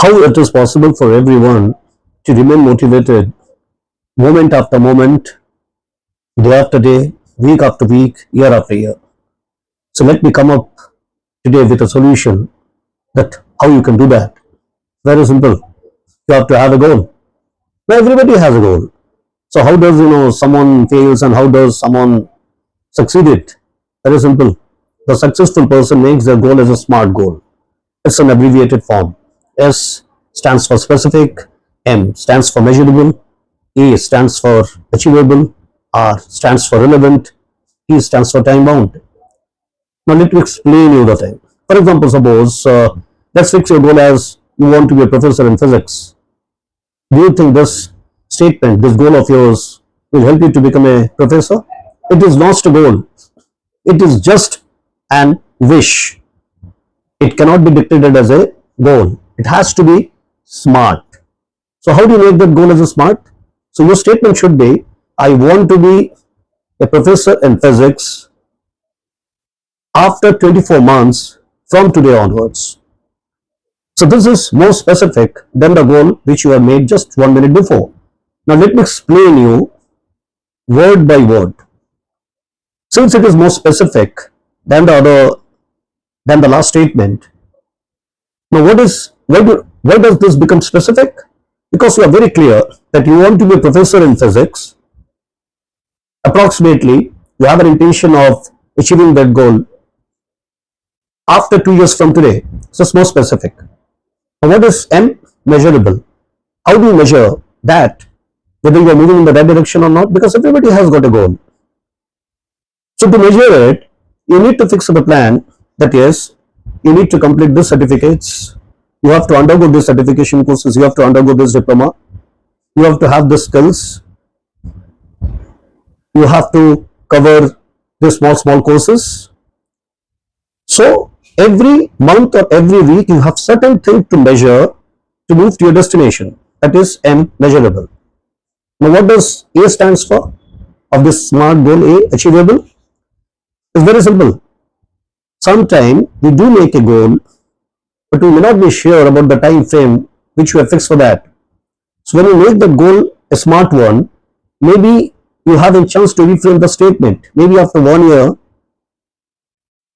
how it is possible for everyone to remain motivated moment after moment, day after day, week after week, year after year. So let me come up today with a solution that how you can do that. Very simple. You have to have a goal. Now everybody has a goal. So how does someone fails and how does someone succeed it? Very simple. The successful person makes their goal as a SMART goal. It's an abbreviated form. S stands for specific, M stands for measurable, A stands for achievable, R stands for relevant, T stands for time bound. Now let me explain you the thing. For example, suppose let's fix your goal as you want to be a professor in physics. Do you think this statement, this goal of yours, will help you to become a professor? It is not a goal. It is just an wish. It cannot be dictated as a goal. It has to be SMART. So how do you make that goal as a SMART? So your statement should be, I want to be a professor in physics after 24 months from today onwards. So this is more specific than the goal which you have made just 1 minute before. Now let me explain you word by word. Since it is more specific than the last statement, now why does this become specific? Because you are very clear that you want to be a professor in physics. Approximately, you have an intention of achieving that goal after 2 years from today. So it's more specific. Now what is M? Measurable. How do you measure that? Whether you are moving in the right direction or not? Because everybody has got a goal. So to measure it, you need to fix up a plan. That is, you need to complete these certificates. You have to undergo these certification courses. You have to undergo this diploma. You have to have the skills. You have to cover the small courses. So every month or every week you have certain things to measure to move to your destination. That is M, measurable. Now what does A stands for of this SMART goal? A, achievable. It's very simple. Sometimes we do make a goal, but we may not be sure about the time frame which we have fixed for that. So when you make the goal a SMART one, maybe you have a chance to reframe the statement. Maybe after 1 year,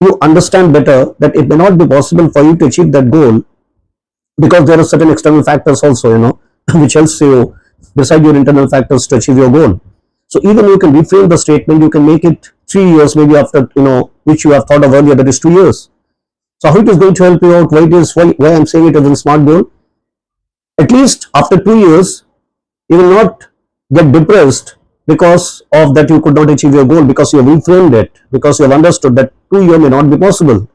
you understand better that it may not be possible for you to achieve that goal because there are certain external factors also, which helps you decide your internal factors to achieve your goal. So even you can reframe the statement, you can make it 3 years, maybe after, which you have thought of earlier, that is 2 years. So how it is going to help you out? Why I am saying it as a SMART goal? At least after 2 years, you will not get depressed because of that you could not achieve your goal, because you have reframed it, because you have understood that 2 years may not be possible.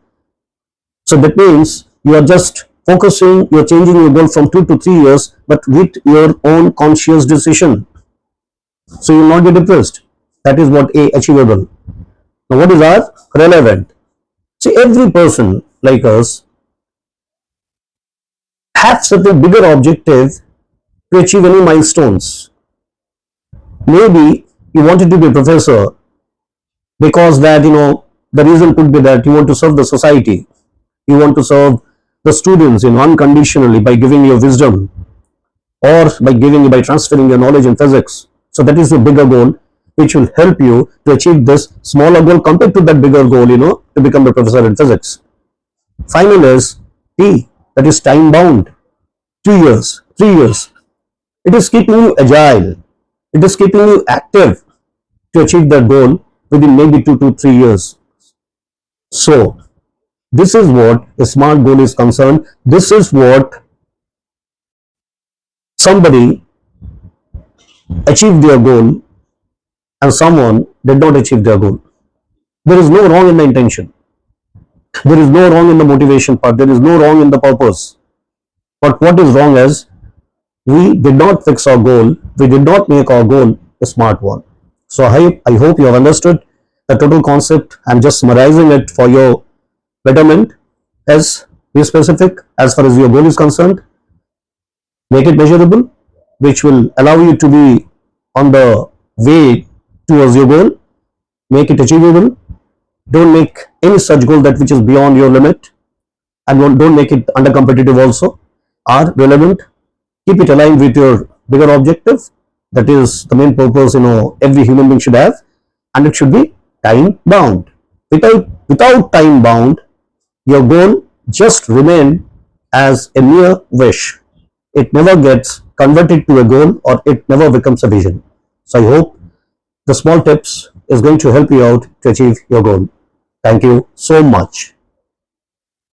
So that means you are just focusing, you are changing your goal from 2 to 3 years, but with your own conscious decision. So you will not get depressed. That is what A, achievable. Now what is R? Relevant. See, every person like us has certain bigger objective to achieve any milestones. Maybe you wanted to be a professor because that, the reason could be that you want to serve the society. You want to serve the students unconditionally by giving your wisdom or by transferring your knowledge in physics. So that is the bigger goal which will help you to achieve this smaller goal compared to that bigger goal, to become a professor in physics. Final is T, that is time bound. 2 years, 3 years. It is keeping you agile. It is keeping you active to achieve that goal within maybe 2 to 3 years. So this is what a SMART goal is concerned. This is what somebody achieved their goal and someone did not achieve their goal. There is no wrong in the intention. There is no wrong in the motivation part. There is no wrong in the purpose. But what is wrong is we did not fix our goal. We did not make our goal a SMART one. So I hope you have understood the total concept. I am just summarizing it for your betterment. As be specific as far as your goal is concerned. Make it measurable, which will allow you to be on the way towards your goal. Make it achievable. Don't make any such goal that which is beyond your limit, and don't make it under competitive also. are relevant. Keep it aligned with your bigger objective. That is the main purpose, every human being should have, and it should be time bound. Without time bound, your goal just remain as a mere wish. It never gets converted to a goal, or it never becomes a vision. So I hope the small tips is going to help you out to achieve your goal. Thank you so much.